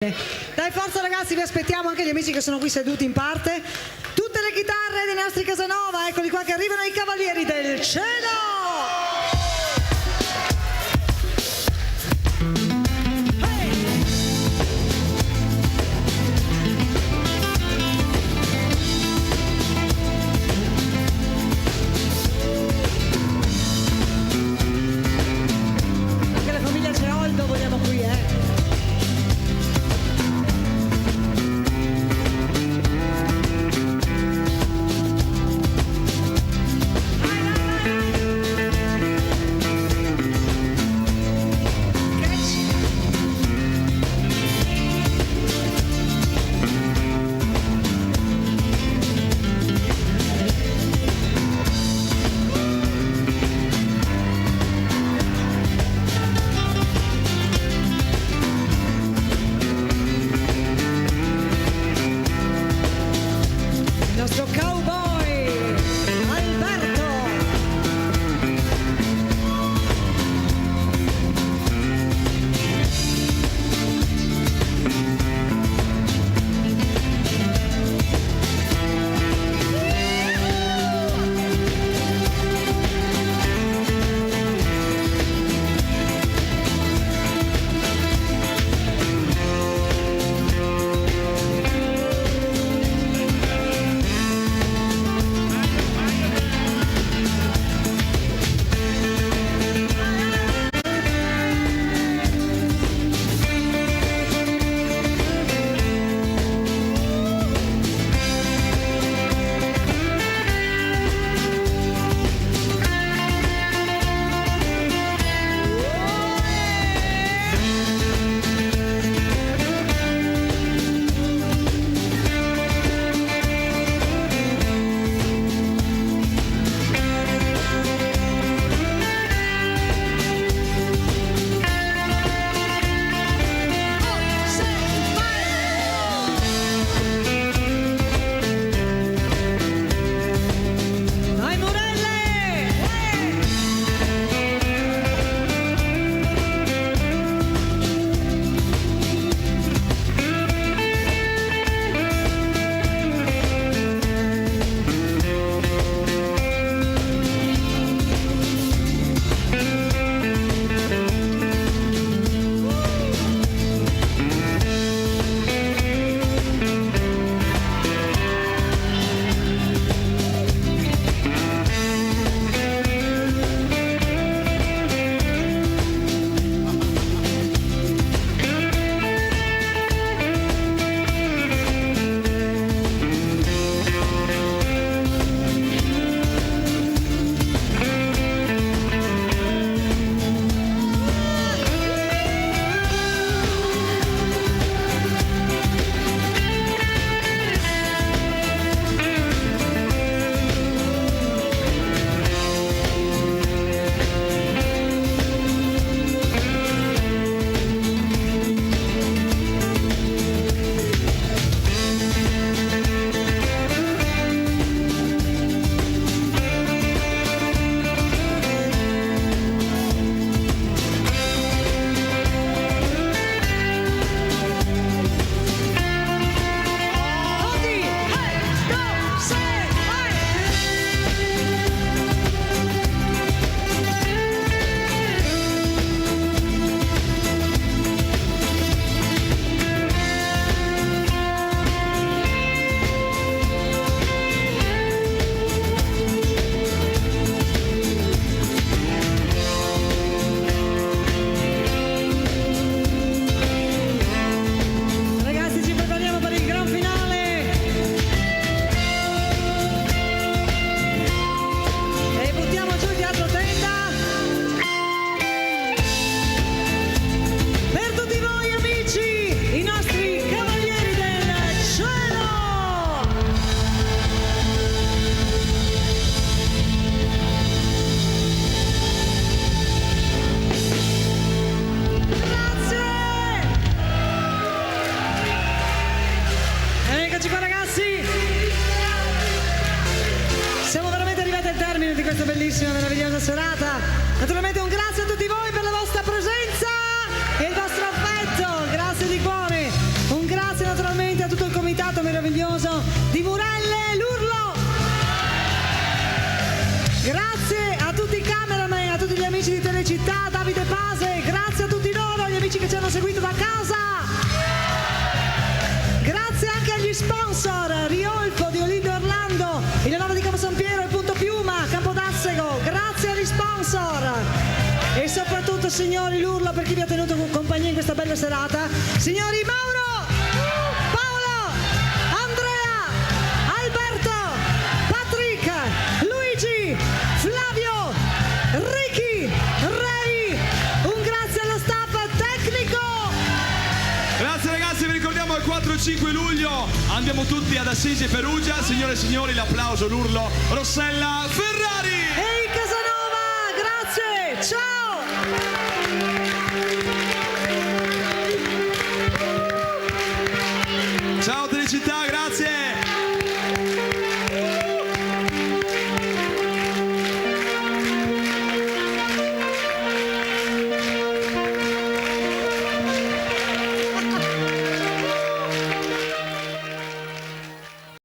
Dai, forza ragazzi, vi aspettiamo, anche gli amici che sono qui seduti in parte. Tutte le chitarre dei nostri Casanova, eccoli qua che arrivano, i Cavalieri del Cielo! Questa bellissima, meravigliosa serata. Naturalmente un grazie a tutti voi per la vostra presenza e il vostro affetto, grazie di cuore. signori l'urlo per chi vi ha tenuto compagnia in questa bella serata. Signori Mauro, Paolo, Andrea, Alberto, Patrick, Luigi, Flavio, Ricky, Ray, un grazie allo staff tecnico. Grazie ragazzi, vi ricordiamo il 4 e 5 luglio andiamo tutti ad Assisi e Perugia. Signore e signori, l'applauso, l'urlo, Rossella Ferrari. Ehi Casanova, grazie, ciao. Ciao Telecità, grazie.